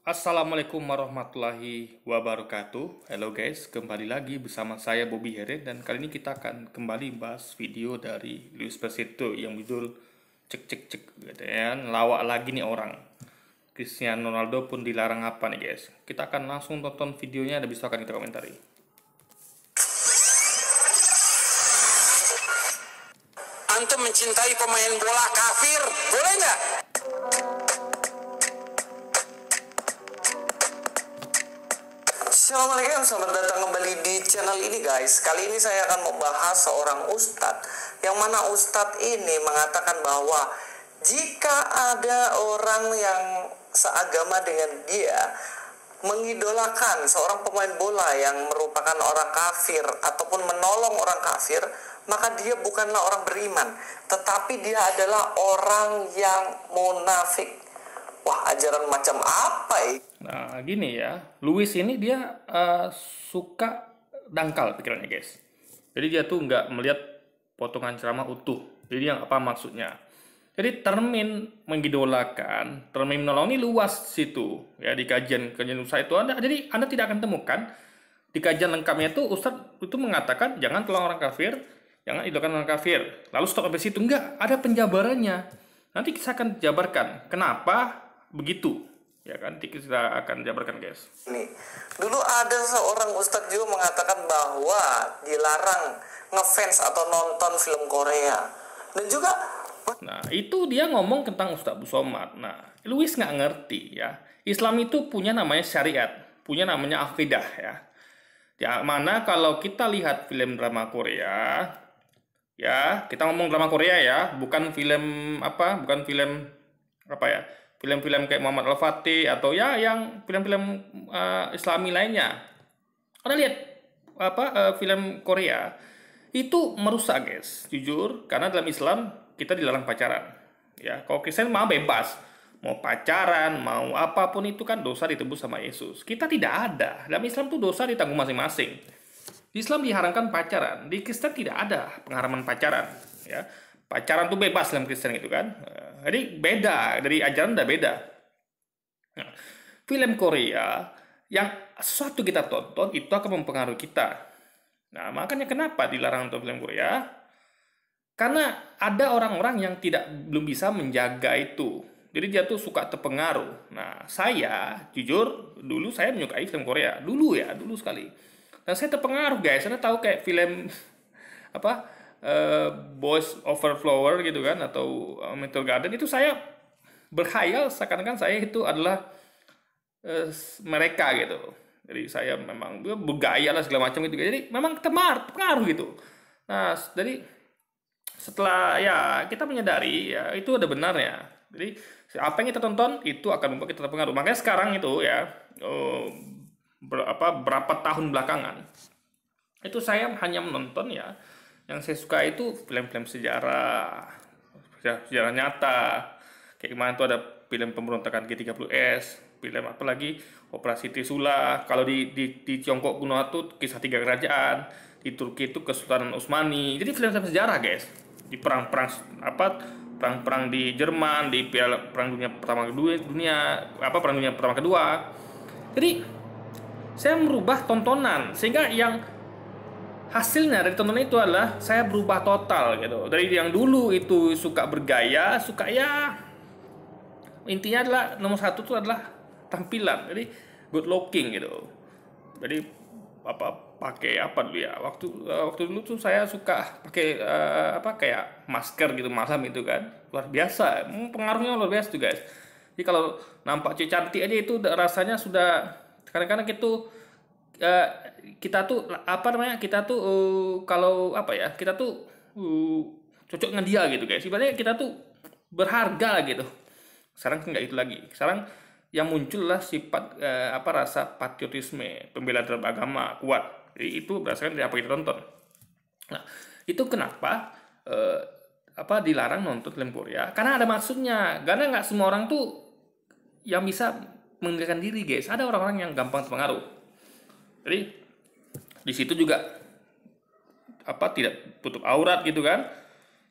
Assalamualaikum warahmatullahi wabarakatuh. Halo guys, kembali lagi bersama saya Bobby Heren dan kali ini kita akan kembali bahas video dari Luis Persito yang judul cek cek cek gitu ya. Lawak lagi nih orang. Cristiano Ronaldo pun dilarang apa nih guys? Kita akan langsung tonton videonya dan bisa akan kita komentari. Antum mencintai pemain bola kafir, boleh nggak? Assalamualaikum, selamat datang kembali di channel ini guys. Kali ini saya akan membahas seorang ustadz, yang mana ustadz ini mengatakan bahwa jika ada orang yang seagama dengan dia mengidolakan seorang pemain bola yang merupakan orang kafir ataupun menolong orang kafir, maka dia bukanlah orang beriman, tetapi dia adalah orang yang munafik. Wah, ajaran macam apa ya? Nah, gini ya, Luis ini dia suka dangkal pikirannya guys. Jadi dia tuh nggak melihat potongan ceramah utuh. Jadi yang apa maksudnya? Jadi termin mengidolakan, termin menolong ini luas situ ya di kajian Ustaz itu Anda. Jadi Anda tidak akan temukan di kajian lengkapnya itu Ustaz itu mengatakan jangan tolong orang kafir, jangan idolakan orang kafir. Lalu stop sampai situ, enggak, ada penjabarannya. Nanti kita akan jabarkan kenapa begitu. Ya kan, kita akan jabarkan guys. Nih, dulu ada seorang ustadz juga mengatakan bahwa dilarang ngefans atau nonton film Korea. Dan juga Nah, itu dia ngomong tentang Ustadz Abu Somad. Nah, Luis nggak ngerti ya. Islam itu punya namanya syariat, punya namanya akidah ya. Ya, mana kalau kita lihat film drama Korea, ya, kita ngomong drama Korea ya, bukan film apa, bukan film apa ya, film-film kayak Muhammad Al-Fatih atau ya yang film-film Islami lainnya. Anda lihat apa film Korea itu merusak guys, jujur, karena dalam Islam kita dilarang pacaran. Ya, kalau Kristen mah bebas, mau pacaran, mau apapun itu kan dosa ditebus sama Yesus. Kita tidak ada. Dalam Islam tuh dosa ditanggung masing-masing. Di Islam diharamkan pacaran, di Kristen tidak ada pengharaman pacaran. Ya, pacaran tuh bebas dalam Kristen itu kan. Jadi beda dari ajaran udah beda. Nah, film Korea yang sesuatu kita tonton itu akan mempengaruhi kita. Nah, makanya kenapa dilarang untuk film Korea? Karena ada orang-orang yang belum bisa menjaga itu. Jadi dia tuh suka terpengaruh. Nah, saya jujur dulu saya menyukai film Korea. Dulu ya, dulu sekali. Dan saya terpengaruh guys. Anda tahu kayak film apa? Boys Over Flower gitu kan atau Meteor Garden itu saya berkhayal seakan-akan saya itu adalah mereka gitu. Jadi saya memang bergaya lah segala macam gitu. Jadi memang terpengaruh gitu. Nah, jadi setelah ya kita menyadari ya itu ada benarnya. Jadi apa yang kita tonton itu akan membuat kita terpengaruh. Makanya sekarang itu ya berapa tahun belakangan itu saya hanya menonton ya yang saya suka itu film-film sejarah nyata. Kayak kemarin tuh ada film pemberontakan G30S, film apa lagi Operasi Trisula. Kalau di Tiongkok kuno itu kisah tiga kerajaan, di Turki itu Kesultanan Utsmani. Jadi film-film sejarah guys, di perang-perang di Jerman, di perang dunia pertama perang dunia pertama kedua. Jadi saya merubah tontonan sehingga yang hasilnya dari tontonan itu adalah saya berubah total gitu. Dari yang dulu itu suka bergaya, suka ya intinya adalah nomor satu itu adalah tampilan, jadi good looking gitu. Jadi pakai apa dulu ya, waktu dulu tuh saya suka pakai kayak masker gitu malam itu kan, luar biasa. Pengaruhnya luar biasa tuh guys. Jadi kalau nampak cantik aja itu rasanya sudah kadang-kadang gitu. Kita tuh kalau apa ya, kita tuh cocok dengan dia gitu guys. Ibaratnya kita tuh berharga gitu. Sekarang nggak itu lagi. Sekarang yang muncullah sifat rasa patriotisme, pembelaan terhadap agama kuat. Jadi itu berdasarkan dari apa kita tonton. Nah, itu kenapa dilarang nonton film Korea? Karena ada maksudnya. Karena nggak semua orang tuh yang bisa mengendalikan diri, guys. Ada orang-orang yang gampang terpengaruh. Jadi di situ juga tidak tutup aurat gitu kan.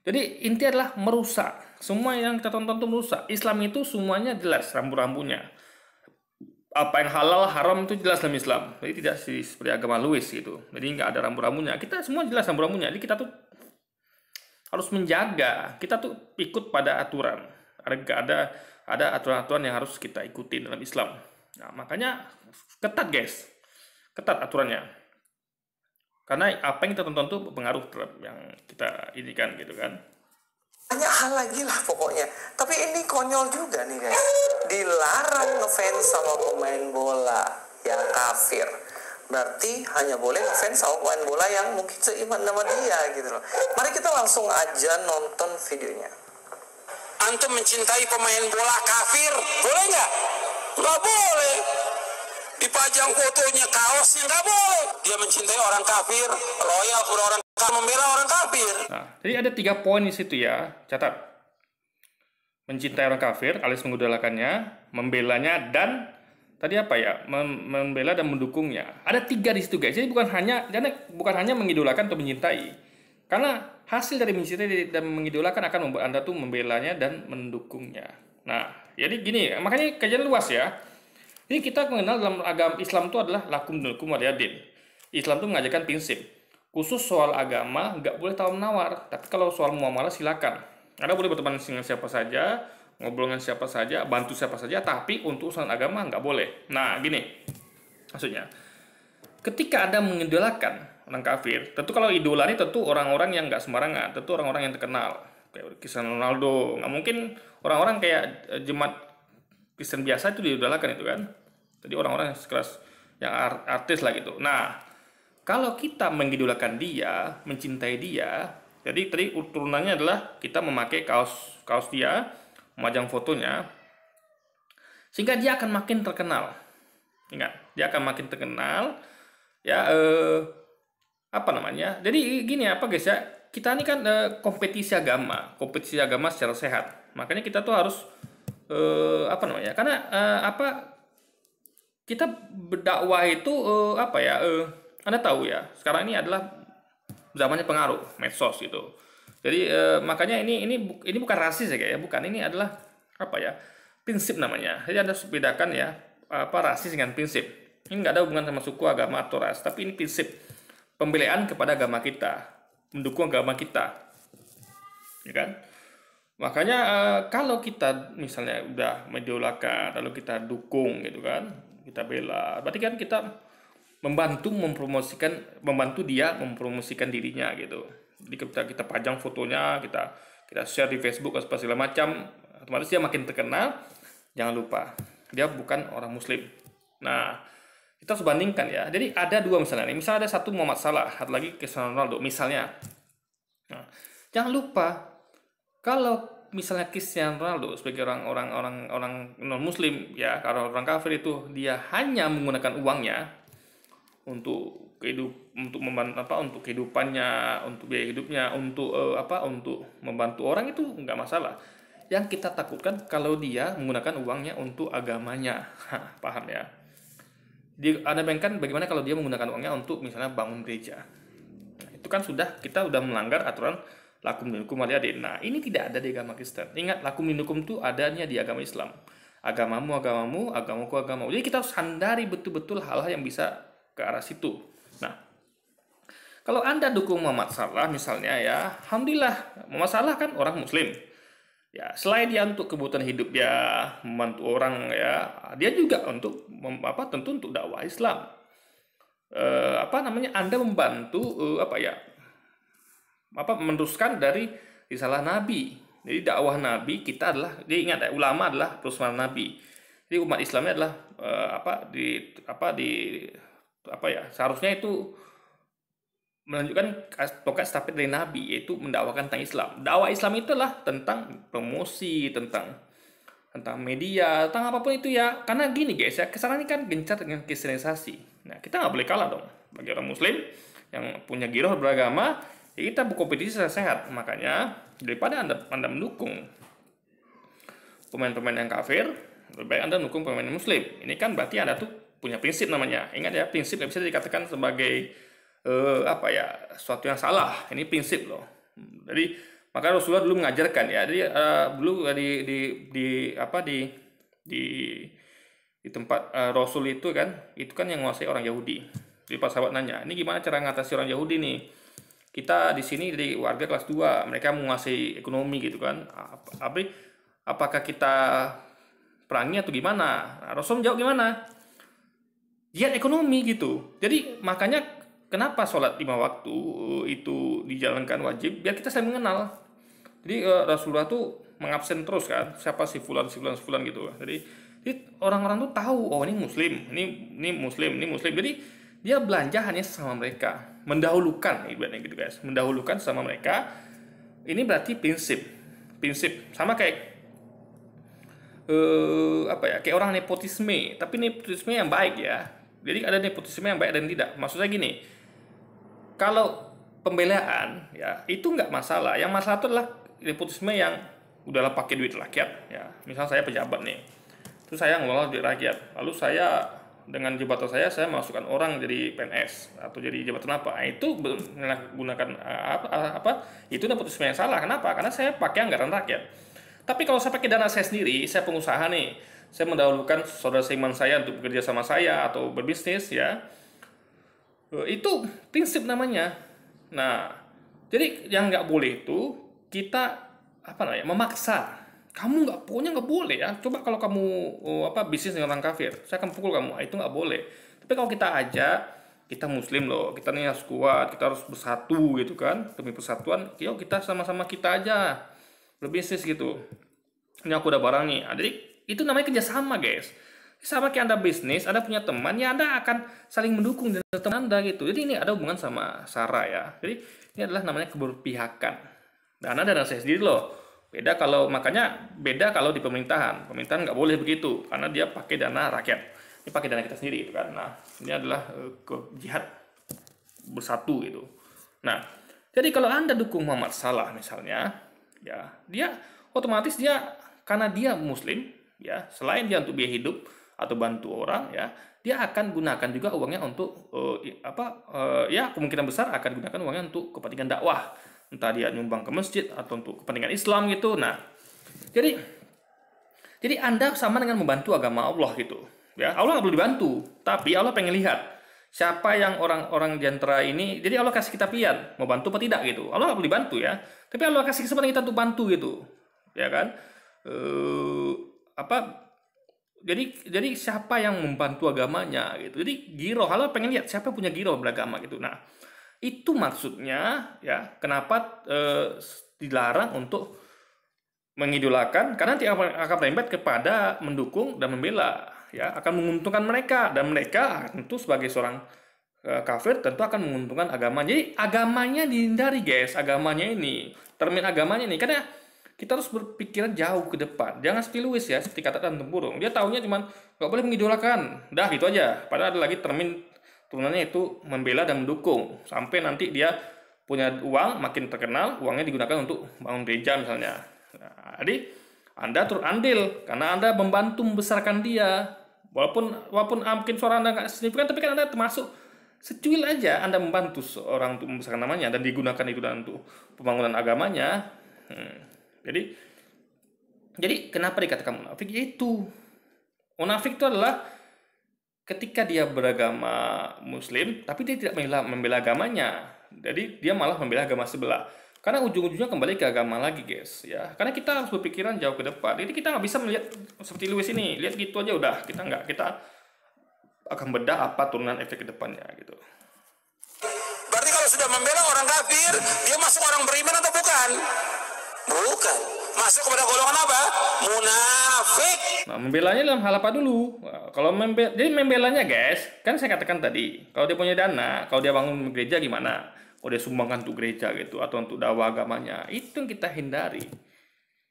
Jadi inti adalah merusak. Semua yang kita tonton itu merusak. Islam itu semuanya jelas rambu-rambunya. apa yang halal haram itu jelas dalam Islam. Jadi tidak seperti agama Louis gitu. Jadi nggak ada rambu-rambunya. Kita semua jelas rambu-rambunya. Jadi kita tuh harus menjaga. Kita tuh ikut pada aturan. Ada aturan-aturan yang harus kita ikuti dalam Islam. Nah, makanya ketat guys. Ketat aturannya. Karena apa yang kita tonton tuh berpengaruh terhadap yang kita ini kan gitu kan. Banyak hal lagi lah pokoknya. Tapi ini konyol juga nih guys. Dilarang ngefans sama pemain bola yang kafir. Berarti hanya boleh ngefans sama pemain bola yang mungkin seiman sama dia gitu loh. Mari kita langsung aja nonton videonya. Antum mencintai pemain bola kafir, boleh nggak? Nggak boleh. Dipajang fotonya kaosnya nggak boleh. Dia mencintai orang kafir, loyal kepada orang kafir, membela orang kafir. Nah, jadi ada 3 poin di situ ya, catat. Mencintai orang kafir, alias mengidolakannya, membelanya, dan tadi apa ya, membela dan mendukungnya. Ada 3 di situ guys. Jadi bukan hanya mengidolakan atau mencintai. Karena hasil dari mencintai dan mengidolakan akan membuat Anda tuh membelanya dan mendukungnya. Nah, jadi gini, makanya kajian luas ya. Ini kita mengenal dalam agama Islam itu adalah lakum dinukum waliyadin. Islam itu mengajarkan prinsip. Khusus soal agama, nggak boleh tawar-menawar. Tapi kalau soal muamalah silakan. Anda boleh berteman dengan siapa saja, ngobrol dengan siapa saja, bantu siapa saja, tapi untuk urusan agama nggak boleh. Nah, gini. Maksudnya, ketika Anda mengidolakan orang kafir, tentu kalau idola ini tentu orang-orang yang nggak sembarangan, tentu orang-orang yang terkenal. Kayak Cristiano Ronaldo. Nggak mungkin orang-orang kayak jemaat Kristen biasa itu diidolakan itu kan. Jadi orang-orang yang sekelas yang artis lah gitu. Nah, kalau kita mengidolakan dia, mencintai dia, jadi tadi turunannya adalah kita memakai kaos dia, memajang fotonya, sehingga dia akan makin terkenal. Ingat, dia akan makin terkenal. Ya, apa namanya? Jadi gini apa guys ya? Kita ini kan kompetisi agama secara sehat. Makanya kita tuh harus apa namanya? Karena kita berdakwah itu Anda tahu ya, sekarang ini adalah zamannya pengaruh medsos gitu. Jadi makanya ini bukan rasis ya kayak ya, bukan, ini adalah prinsip namanya. Jadi Anda harus bedakan ya rasis dengan prinsip. Ini nggak ada hubungan sama suku, agama atau ras, tapi ini prinsip pembelaan kepada agama kita, mendukung agama kita, ya kan? Makanya kalau kita misalnya udah mengidolakan, lalu kita dukung gitu kan, kita bela, berarti kan kita membantu dia mempromosikan dirinya gitu. Jadi kita pajang fotonya, kita share di Facebook atau segala macam, otomatis dia makin terkenal. Jangan lupa dia bukan orang Muslim. Nah, kita harus bandingkan ya. Jadi ada 2 misalnya. Misalnya ada satu Muhammad Salah, satu lagi Cristiano Ronaldo misalnya. Nah, jangan lupa kalau misalnya Cristiano Ronaldo sebagai orang non Muslim ya, kalau orang kafir itu dia hanya menggunakan uangnya untuk untuk kehidupannya, untuk biaya hidupnya, untuk untuk membantu orang, itu nggak masalah. Yang kita takutkan kalau dia menggunakan uangnya untuk agamanya. Paham ya? Anda bayangkan bagaimana kalau dia menggunakan uangnya untuk misalnya bangun gereja. Nah, itu kan kita udah melanggar aturan lakum dinukum waliyadin. Nah, ini tidak ada di agama Kristen. Ingat, lakum dinukum itu adanya di agama Islam. Agamamu, agamaku, agamamu. Jadi kita harus sandari betul-betul hal-hal yang bisa ke arah situ. Nah, kalau Anda dukung Muhammad Salah misalnya ya, alhamdulillah, Muhammad Salah kan orang Muslim. Ya, selain dia untuk kebutuhan hidup dia, membantu orang ya, dia juga untuk tentu untuk dakwah Islam. Anda membantu meneruskan dari risalah Nabi. Jadi dakwah Nabi kita adalah, ingat ya, ulama adalah perusahaan Nabi. Jadi umat Islamnya adalah seharusnya itu menunjukkan tongkat stafet dari Nabi, yaitu mendakwakan tentang Islam. Dakwah Islam itulah tentang promosi, tentang media, tentang apapun itu ya. Karena gini guys ya, kesana ini kan gencar dengan kristenisasi. Nah, kita nggak boleh kalah dong. Bagi orang Muslim yang punya giroh beragama, ya kita berkompetisi secara sehat. Makanya daripada Anda mendukung pemain-pemain yang kafir, lebih baik Anda mendukung pemain Muslim. Ini kan berarti Anda tuh punya prinsip namanya. Ingat ya, prinsip nggak bisa dikatakan sebagai sesuatu yang salah. Ini prinsip loh. Jadi maka Rasulullah dulu mengajarkan ya. Jadi dulu di tempat Rasul itu kan yang menguasai orang Yahudi. Jadi pas sahabat nanya, ini gimana cara ngatasi orang Yahudi nih? Kita di sini dari warga kelas 2, mereka menguasai ekonomi gitu kan. Apakah kita perangi atau gimana? Nah, Rasul menjawab gimana? Jihad ekonomi gitu. Jadi makanya kenapa sholat 5 waktu itu dijalankan wajib? Biar kita saling mengenal. Jadi Rasulullah tuh mengabsen terus kan, siapa si fulan gitu. Jadi orang-orang tuh tahu, oh ini muslim, ini muslim, ini muslim. Jadi dia belanja hanya sama mereka, mendahulukan ibaratnya gitu guys, mendahulukan sama mereka. Ini berarti prinsip sama kayak kayak orang nepotisme, tapi nepotisme yang baik ya. Jadi ada nepotisme yang baik dan tidak. Maksudnya gini, kalau pembelaan ya itu nggak masalah. Yang masalah itu adalah nepotisme yang udahlah pakai duit rakyat ya. Misal saya pejabat nih, terus saya ngelola duit rakyat, lalu saya dengan jabatan saya masukkan orang jadi PNS atau jadi jabatan apa, nah, itu gunakan itu nepotisme yang salah. Kenapa? Karena saya pakai anggaran rakyat. Tapi kalau saya pakai dana saya sendiri, saya pengusaha nih, saya mendahulukan saudara seiman saya untuk bekerja sama saya atau berbisnis ya, itu prinsip namanya. Nah, jadi yang nggak boleh itu kita memaksa. Kamu pokoknya nggak boleh ya. Coba kalau kamu bisnis dengan orang kafir, saya akan pukul kamu. Itu nggak boleh. Tapi kalau kita ajak, kita muslim loh, kita nih harus kuat, kita harus bersatu gitu kan, demi persatuan. Yuk kita sama-sama kita aja berbisnis gitu. Ini aku udah barang nih. Jadi itu namanya kerjasama guys. Sama kayak Anda bisnis, Anda punya teman, ya Anda akan saling mendukung dengan teman Anda gitu. Jadi ini ada hubungan sama SARA ya. Jadi ini adalah namanya keberpihakan. Dana saya sendiri loh. Beda kalau di pemerintahan. Pemerintahan nggak boleh begitu karena dia pakai dana rakyat. Ini pakai dana kita sendiri gitu kan. Nah, ini adalah jihad bersatu gitu. Nah, jadi kalau Anda dukung Muhammad Salah misalnya, ya, dia otomatis karena dia muslim, ya, selain dia untuk biaya hidup atau bantu orang, ya, dia akan gunakan juga uangnya untuk kemungkinan besar akan gunakan uangnya untuk kepentingan dakwah. Entah dia nyumbang ke masjid atau untuk kepentingan Islam gitu. Nah, jadi Anda sama dengan membantu agama Allah gitu. Ya, Allah nggak perlu dibantu, tapi Allah pengen lihat siapa yang orang-orang diantara ini. Jadi Allah kasih kita pilihan mau bantu apa tidak gitu. Allah nggak perlu dibantu ya, tapi Allah kasih kesempatan kita untuk bantu gitu, ya kan? Jadi siapa yang membantu agamanya gitu. Jadi giroh, Allah pengen lihat siapa punya giroh beragama gitu. Nah, itu maksudnya ya kenapa dilarang untuk mengidolakan, karena nanti akan merembet kepada mendukung dan membela, ya, akan menguntungkan mereka, dan mereka tentu sebagai seorang kafir tentu akan menguntungkan agama. Jadi agamanya dihindari guys, termin agamanya ini, karena kita harus berpikiran jauh ke depan. Jangan seperti Lewis ya, seperti katakan tempurung, dia taunya cuma nggak boleh mengidolakan, dah gitu aja. Padahal ada lagi termin turunannya itu membela dan mendukung, sampai nanti dia punya uang, makin terkenal, uangnya digunakan untuk bangun gereja misalnya. Nah, jadi Anda turut andil karena Anda membantu membesarkan dia, walaupun mungkin suara Anda nggak signifikan, tapi kan Anda termasuk secuil aja Anda membantu seorang untuk membesarkan namanya dan digunakan itu untuk pembangunan agamanya. Jadi kenapa dikatakan munafik? Itu munafik itu adalah ketika dia beragama muslim, tapi dia tidak membela agamanya. Jadi dia malah membela agama sebelah. Karena ujung-ujungnya kembali ke agama lagi guys. Ya, karena kita harus berpikiran jauh ke depan. Jadi kita nggak bisa melihat seperti Lewis ini. Lihat gitu aja udah. Kita akan bedah apa turunan efek ke depannya gitu. Berarti kalau sudah membela orang kafir, dia masuk orang beriman atau bukan? Bukan. Masuk kepada golongan apa? Munafik. Nah, membelanya dalam hal apa dulu? Nah, jadi membelanya guys, kan saya katakan tadi, kalau dia punya dana, kalau dia bangun gereja gimana? Kalau dia sumbangkan untuk gereja gitu atau untuk dakwah agamanya, itu yang kita hindari.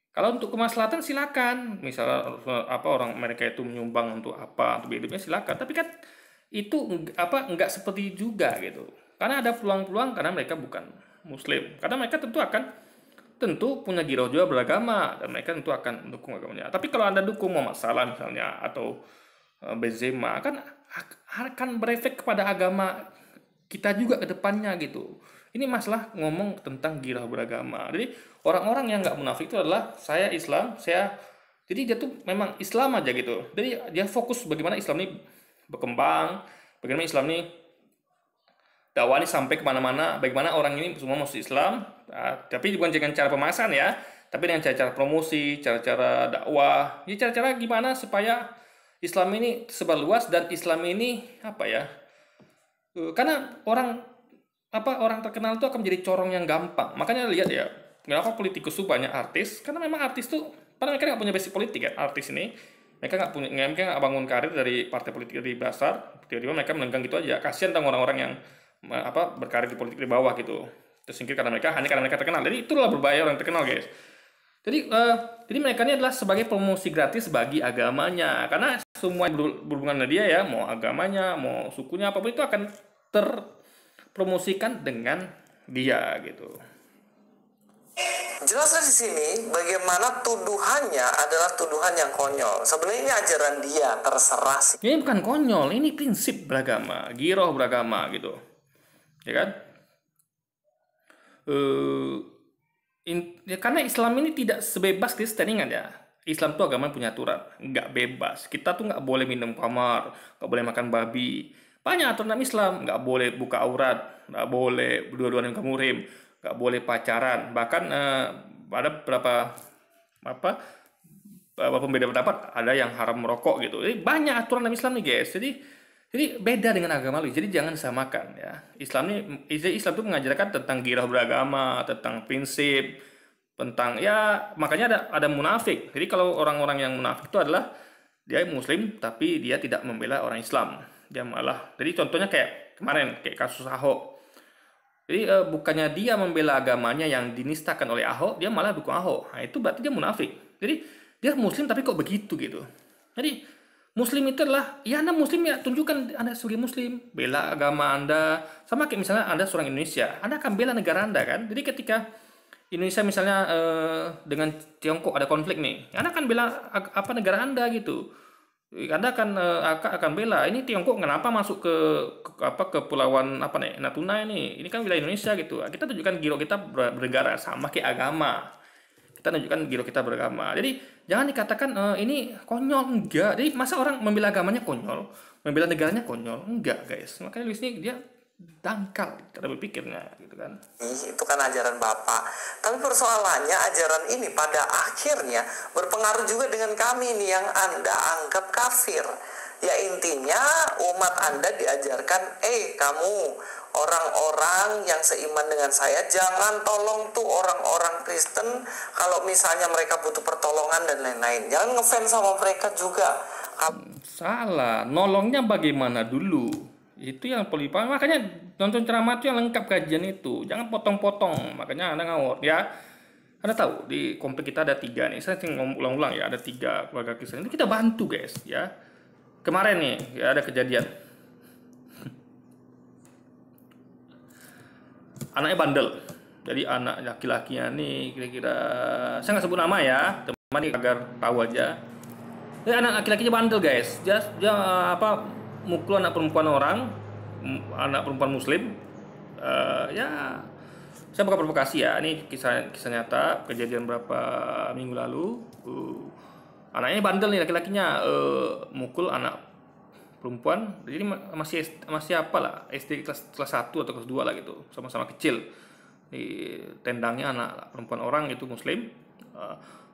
Kalau untuk kemaslahatan silakan, misalnya orang mereka itu menyumbang untuk apa, untuk hidupnya silakan. Tapi kan itu enggak seperti juga gitu. Karena ada peluang-peluang karena mereka bukan muslim. Karena mereka tentu punya giroh juga beragama dan mereka tentu akan mendukung agamanya. Tapi kalau Anda dukung Muhammad Salah misalnya atau Benzema, kan akan berefek kepada agama kita juga ke depannya gitu. Ini masalah ngomong tentang giroh beragama. Jadi orang-orang yang nggak munafik itu adalah saya Islam, saya Jadi dia tuh memang Islam aja gitu. Jadi dia fokus bagaimana Islam ini berkembang, bagaimana Islam ini dakwah ini sampai kemana-mana, bagaimana orang ini semua masuk Islam, tapi bukan dengan cara pemasaran ya, tapi dengan cara-cara promosi, cara-cara dakwah, ya cara-cara gimana supaya Islam ini tersebar luas dan Islam ini apa ya? Karena orang terkenal itu akan menjadi corong yang gampang. Makanya lihat ya, kenapa politikus tuh banyak artis? Karena memang artis tuh, karena mereka nggak punya basic politik kan, artis ini. Mereka nggak bangun karir dari partai politik dari dasar, tiba-tiba mereka melenggang gitu aja. Kasihan tentang orang-orang yang berkarir di politik di bawah gitu. Tersingkir karena mereka terkenal. Jadi itulah berbahaya orang terkenal, guys. Jadi mereka ini adalah sebagai promosi gratis bagi agamanya. Karena semua berhubungan dengan dia ya, mau agamanya, mau sukunya apapun itu akan terpromosikan dengan dia gitu. Jelasnya di sini bagaimana tuduhannya adalah tuduhan yang konyol. Sebenarnya ini ajaran dia, terserah sih. Ini bukan konyol, ini prinsip beragama, giroh beragama gitu. Ya kan? Karena Islam ini tidak sebebas Kristen, ingat ya. Islam tuh agama yang punya aturan, nggak bebas. Kita tuh nggak boleh minum khamar, nggak boleh makan babi. Banyak aturan dalam Islam, nggak boleh buka aurat, nggak boleh berdua-duaan dengan muhrim, nggak boleh pacaran. Bahkan ada beberapa pembeda pendapat ada yang haram merokok gitu. Jadi banyak aturan dalam Islam nih guys. Jadi beda dengan agama lain. Jadi jangan disamakan ya. Islam itu mengajarkan tentang girah beragama, tentang prinsip, tentang ya makanya ada munafik. Jadi kalau orang-orang yang munafik itu adalah dia Muslim tapi dia tidak membela orang Islam. Dia malah. Jadi contohnya kayak kemarin kayak kasus Ahok. Jadi bukannya dia membela agamanya yang dinistakan oleh Ahok, dia malah dukung Ahok. Nah, itu berarti dia munafik. Jadi dia Muslim tapi kok begitu gitu. Jadi Muslim itu adalah, ya Anda Muslim ya tunjukkan Anda sebagai Muslim, bela agama Anda. Sama kayak misalnya Anda seorang Indonesia, Anda akan bela negara Anda kan. Jadi ketika Indonesia misalnya dengan Tiongkok ada konflik nih, Anda akan bela negara Anda gitu. Anda akan bela ini Tiongkok kenapa masuk ke kepulauan Natuna ini kan wilayah Indonesia gitu. Kita tunjukkan giro kita bernegara sama kayak agama. Kita tunjukkan giro kita beragama. Jadi jangan dikatakan ini konyol, enggak. Jadi masa orang membela agamanya konyol, membela negaranya konyol? Enggak, guys. Makanya Luis ini dia dangkal cara berpikirnya gitu kan. Itu kan ajaran Bapak. Tapi persoalannya ajaran ini pada akhirnya berpengaruh juga dengan kami nih yang Anda anggap kafir. Ya intinya umat Anda diajarkan, kamu orang-orang yang seiman dengan saya jangan tolong tuh orang-orang Kristen kalau misalnya mereka butuh pertolongan dan lain-lain. Jangan ngefans sama mereka juga. Salah, nolongnya bagaimana dulu? Itu yang perlu dipahami. Makanya nonton ceramah itu yang lengkap kajian itu. Jangan potong-potong. Makanya Anda ngawur ya. Anda tahu di komplek kita ada 3 nih. Saya sering ulang-ulang ya, ada 3 keluarga Kristen. Itu kita bantu guys ya. Kemarin nih ya ada kejadian. Anaknya bandel. Jadi anak laki-lakinya nih kira-kira saya nggak sebut nama ya, teman nih agar tahu aja. Jadi anak laki-lakinya bandel guys. Dia mukul anak perempuan Muslim. Ya saya bukan provokasi ya. Ini kisah nyata kejadian berapa minggu lalu. Anaknya bandel nih laki-lakinya mukul anak perempuan. Jadi masih apalah SD kelas 1 atau kelas 2 lah gitu. Sama-sama kecil. Di tendangnya anak perempuan orang itu Muslim.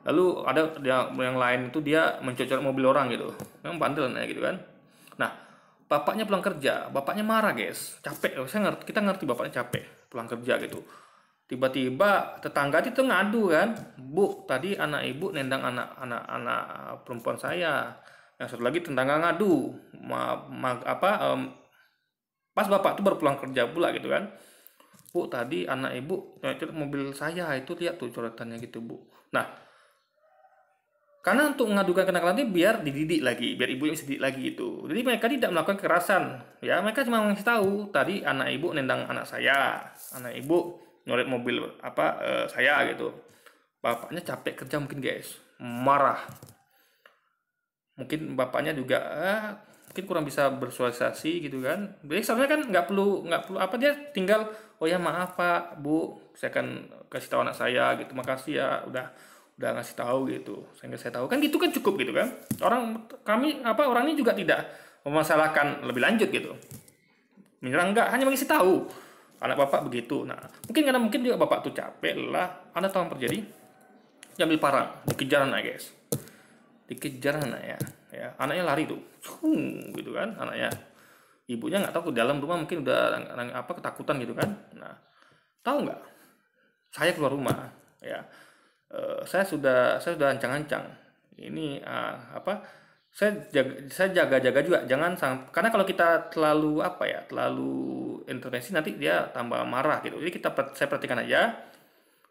Lalu ada yang lain itu dia mencocok mobil orang gitu. Memang bandel gitu kan. Nah, bapaknya pulang kerja, bapaknya marah guys, capek. Kita ngerti bapaknya capek pulang kerja gitu. Tiba-tiba tetangga itu ngadu kan, Bu, tadi anak ibu nendang anak perempuan saya. Yang satu lagi tetangga ngadu, pas bapak tuh baru pulang kerja pula gitu kan. Bu, tadi anak ibu coret mobil saya, itu lihat tuh coretannya gitu Bu. Nah, karena untuk mengadukan kenakalan itu biar dididik lagi, biar ibunya bisa dididik lagi gitu. Jadi mereka tidak melakukan kekerasan, ya mereka cuma ngasih tahu tadi anak ibu nendang anak saya, anak ibu nyoret mobil saya gitu. Bapaknya capek kerja mungkin guys, marah. Mungkin bapaknya juga mungkin kurang bisa bersosialisasi gitu kan. Jadi sebenarnya kan nggak perlu dia tinggal oh ya maaf Pak Bu, saya akan kasih tahu anak saya gitu, makasih ya udah udah ngasih tahu gitu, sehingga saya tahu kan gitu kan cukup gitu kan. Orang ini juga tidak memasalahkan lebih lanjut gitu, menyerang enggak, hanya mengasih tahu anak bapak begitu. Nah mungkin juga bapak tuh capek, lelah. Anda tahu yang terjadi, diambil parang, dikejar anak guys, dikejar anaknya ya, anaknya lari tuh gitu kan, anaknya, ibunya nggak tahu, ke dalam rumah mungkin udah ketakutan gitu kan. Nah tahu nggak, saya keluar rumah ya, saya sudah ancang-ancang ini saya jaga-jaga juga, karena kalau kita terlalu intervensi nanti dia tambah marah gitu. Jadi saya perhatikan aja.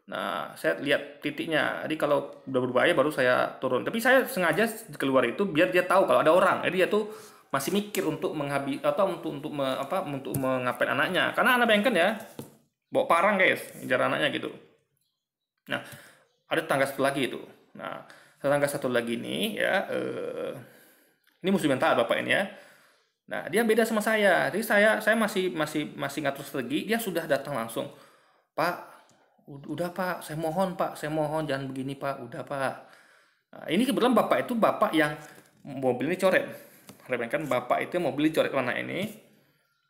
Nah, saya lihat titiknya. Jadi kalau udah berbahaya baru saya turun. Tapi saya sengaja keluar itu biar dia tahu kalau ada orang. Jadi dia tuh masih mikir untuk untuk mengapain anaknya. Karena Anda bayangkan ya, bawa parang guys, ngejar anaknya gitu. Nah, ada tangga satu lagi itu. Nah, tangga satu lagi ini ya, ini musuh mental bapak ini ya. Nah, dia beda sama saya. Jadi saya masih ngatur strategi, dia sudah datang langsung. Pak, udah Pak, saya mohon jangan begini Pak, udah Pak. Nah, ini kebetulan bapak itu bapak yang mobil ini coret. Kan bapak itu mobil coret warna ini,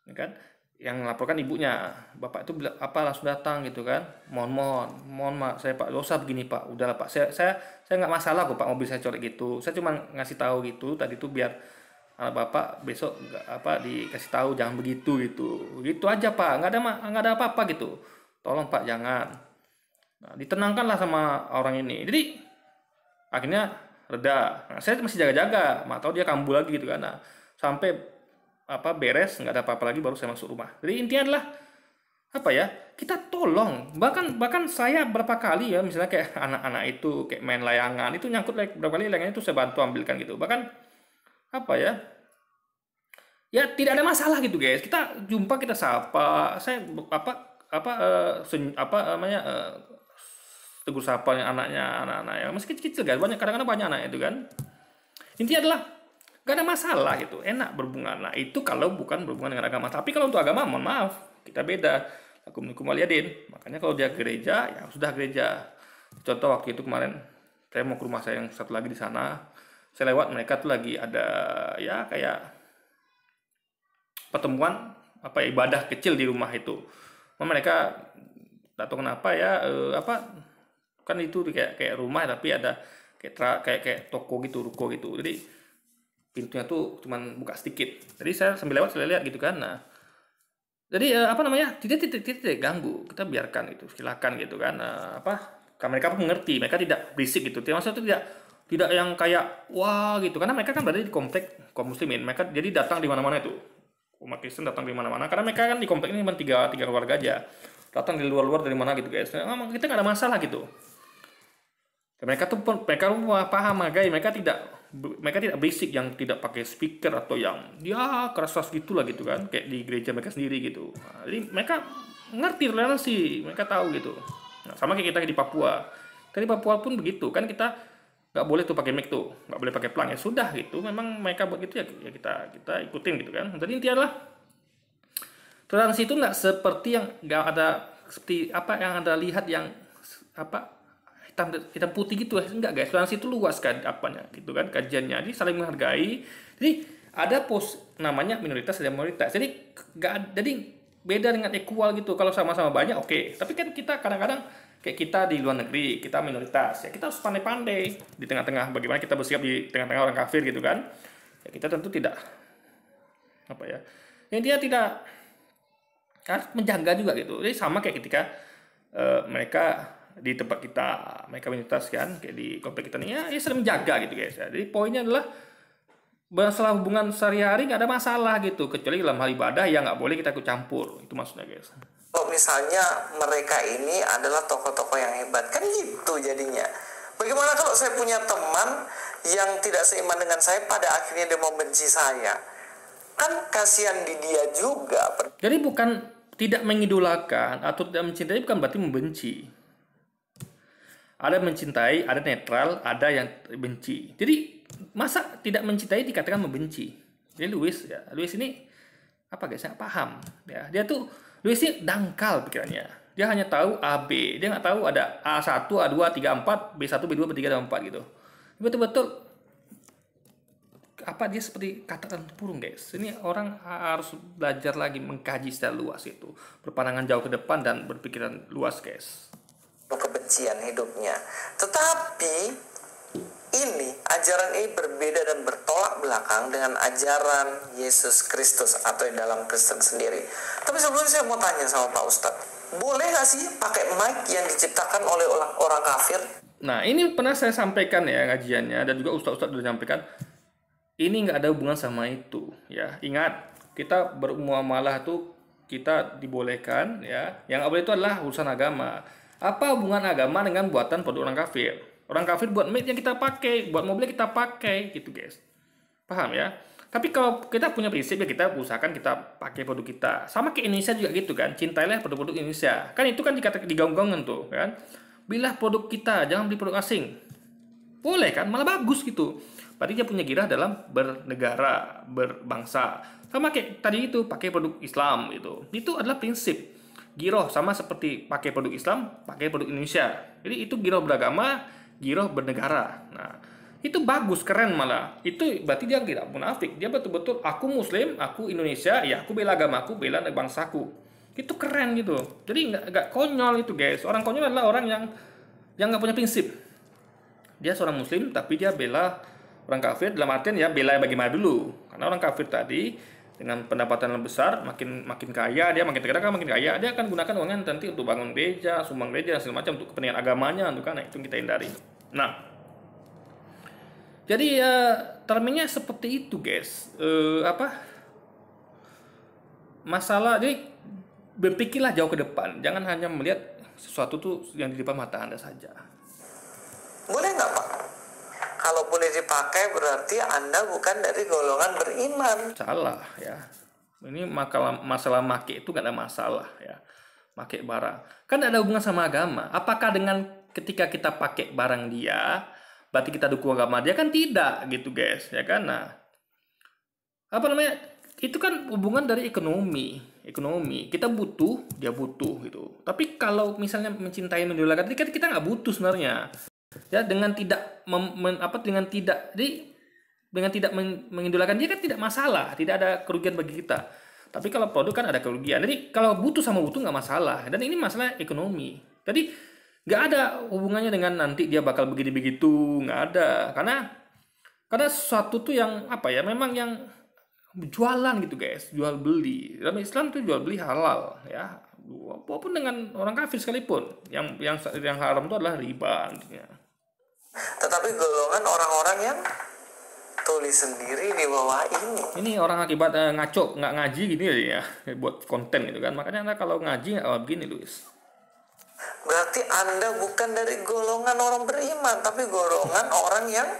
ya kan? Yang melaporkan ibunya. Bapak itu langsung datang gitu kan. Mohon Mak, saya Pak, dosa begini Pak. Udahlah Pak, saya nggak masalah kok Pak, mobil saya coret gitu. Saya cuma ngasih tahu gitu tadi tuh biar anak bapak besok dikasih tahu jangan begitu gitu. Gitu aja Pak, nggak ada apa-apa gitu. Tolong Pak jangan. Nah, ditenangkanlah sama orang ini. Jadi akhirnya reda. Nah, saya masih jaga-jaga, tahu dia kambuh lagi gitu kan. Nah, sampai beres nggak ada apa-apa lagi baru saya masuk rumah. Jadi intinya adalah kita tolong. Bahkan saya berapa kali ya, misalnya kayak anak-anak itu kayak main layangan itu nyangkut berapa kali layangan itu saya bantu ambilkan gitu. Bahkan ya tidak ada masalah gitu guys. Kita jumpa, kita sapa, saya tegur sapa anak-anak yang masih kecil-kecil guys, kadang-kadang banyak anak itu kan. Intinya adalah gak ada masalah gitu, enak berhubungan. Nah itu kalau bukan berhubungan dengan agama. Tapi kalau untuk agama, mohon maaf, kita beda. Lakum waliyadin. Makanya kalau dia gereja, ya sudah gereja. Contoh waktu itu kemarin saya mau ke rumah saya yang satu lagi di sana, saya lewat, mereka tuh lagi ada ya kayak pertemuan ibadah kecil di rumah itu. Mereka tak tahu kenapa ya kan itu kayak rumah tapi ada kayak toko gitu, ruko gitu. Jadi pintunya tuh cuman buka sedikit. Jadi saya sambil lewat saya lihat gitu kan. Nah, jadi tidak ganggu, kita biarkan itu, silakan gitu kan. Karena mereka pun mengerti, mereka tidak berisik gitu. Maksudnya tidak yang kayak wah gitu, karena mereka kan berada di komplek kaum muslimin. Mereka jadi datang di mana-mana itu. Umat Kristen datang di mana-mana karena mereka kan di komplek ini cuma tiga keluarga aja. Datang dari luar-luar dari mana gitu guys. Nah, kita nggak ada masalah gitu. Dan mereka paham guys, mereka tidak berisik, yang tidak pakai speaker atau yang dia keras-keras gitulah gitu kan, kayak di gereja mereka sendiri gitu. Nah, jadi mereka ngerti toleransi, mereka tahu gitu. Nah, sama kayak kita di Papua. Dari Papua pun begitu kan, kita nggak boleh tuh pakai mic tuh, nggak boleh pakai pelang, ya sudah gitu. Memang mereka begitu ya kita ikutin gitu kan. Jadi intinya adalah toleransi itu nggak seperti yang nggak ada seperti yang Anda lihat yang hitam putih gitu, enggak guys. Toleransi itu luas kan gitu kan kajiannya. Jadi saling menghargai. Jadi ada namanya minoritas dan mayoritas. Jadi beda dengan equal gitu. Kalau sama-sama banyak oke. Tapi kan kita kadang-kadang kayak kita di luar negeri, kita minoritas ya, kita harus pandai-pandai di tengah-tengah, bagaimana kita bersikap di tengah-tengah orang kafir gitu kan. Ya, kita tentu tidak dia tidak harus menjaga juga gitu. Jadi sama kayak ketika mereka di tempat kita, mereka minoritas kan, kayak di komplek kita nih ya sering menjaga gitu guys ya. Jadi poinnya adalah masalah hubungan sehari-hari nggak ada masalah gitu, kecuali dalam hal ibadah ya nggak boleh kita ikut campur, itu maksudnya guys. Kalau misalnya mereka ini adalah tokoh-tokoh yang hebat kan gitu jadinya. Bagaimana kalau saya punya teman yang tidak seiman dengan saya, pada akhirnya dia membenci saya, kan kasihan di dia juga. Jadi bukan tidak mengidolakan atau tidak mencintai bukan berarti membenci. Ada mencintai, ada netral, ada yang benci. Jadi masa tidak mencintai dikatakan membenci? Jadi Luis ini guys, saya paham ya. Luis ini dangkal pikirannya. Dia hanya tahu A, B. Dia nggak tahu ada A1, A2, A3, A4, B1, B2, B3, dan A4 gitu. Betul-betul apa dia seperti kata tempurung, guys. Ini orang harus belajar lagi mengkaji secara luas itu. Berpandangan jauh ke depan dan berpikiran luas, guys. Kebencian hidupnya. Tetapi ini ajaran ini berbeda dan bertolak belakang dengan ajaran Yesus Kristus atau dalam Kristen sendiri. Tapi sebelumnya saya mau tanya sama Pak Ustadz, boleh nggak sih pakai mic yang diciptakan oleh orang kafir? Nah, ini pernah saya sampaikan ya kajiannya, dan juga ustadz-ustadz sudah menyampaikan. Ini nggak ada hubungan sama itu, ya. Ingat, kita bermuamalah tuh kita dibolehkan, ya. Yang nggak boleh itu adalah urusan agama. Apa hubungan agama dengan buatan produk orang kafir? Orang kafir buat mic yang kita pakai, buat mobil kita pakai, gitu guys. Paham ya? Tapi kalau kita punya prinsip ya kita usahakan kita pakai produk kita. Sama kayak Indonesia juga gitu kan. Cintailah produk-produk Indonesia. Kan itu kan dikatakan digaung-gaungkan tuh kan. Belilah produk kita, jangan beli produk asing. Boleh kan? Malah bagus gitu. Berarti dia punya gairah dalam bernegara, berbangsa. Sama kayak tadi itu pakai produk Islam itu. Itu adalah prinsip. Giroh sama seperti pakai produk Islam, pakai produk Indonesia. Jadi itu giroh beragama, giroh bernegara. Nah, itu bagus, keren malah. Itu berarti dia tidak munafik. Dia betul-betul aku Muslim, aku Indonesia, ya aku bela agamaku, bela bangsaku. Itu keren gitu. Jadi nggak konyol itu guys. Orang konyol adalah orang yang nggak punya prinsip. Dia seorang Muslim tapi dia bela orang kafir dalam artian ya bela bagaimana dulu. Karena orang kafir tadi dengan pendapatan yang besar, makin kaya dia, makin terkenal makin kaya, dia akan gunakan uangnya nanti untuk bangun gereja, sumbang gereja, segala macam untuk kepentingan agamanya, untuk kan itu kita hindari. Nah. Jadi ya termnya seperti itu guys. Masalah jadi berpikirlah jauh ke depan. Jangan hanya melihat sesuatu tuh yang di depan mata Anda saja. Boleh nggak Pak? Kalau boleh dipakai berarti Anda bukan dari golongan beriman. Salah ya. Ini masalah make itu nggak ada masalah ya. Make barang. Kan ada hubungan sama agama. Apakah dengan ketika kita pakai barang dia berarti kita dukung agama dia? Kan tidak gitu guys, ya kan. Nah, itu kan hubungan dari ekonomi kita butuh, dia butuh gitu. Tapi kalau misalnya mencintai, mendolakan, kan kita nggak butuh sebenarnya ya. Dengan tidak mengidolakan dia kan tidak masalah, tidak ada kerugian bagi kita. Tapi kalau produk kan ada kerugian. Jadi kalau butuh sama butuh nggak masalah, dan ini masalah ekonomi. Jadi nggak ada hubungannya dengan nanti dia bakal begini begitu, nggak ada. Karena sesuatu tuh yang memang yang jualan gitu guys, jual beli. Dalam Islam tuh jual beli halal ya, walaupun dengan orang kafir sekalipun. Yang haram itu adalah riba nantinya. Tetapi golongan orang-orang yang tulis sendiri di bawah ini orang akibat ngaco, nggak ngaji gini ya, buat konten gitu kan. Makanya Anda kalau ngaji nggak begini Luis. Berarti Anda bukan dari golongan orang beriman, tapi golongan orang yang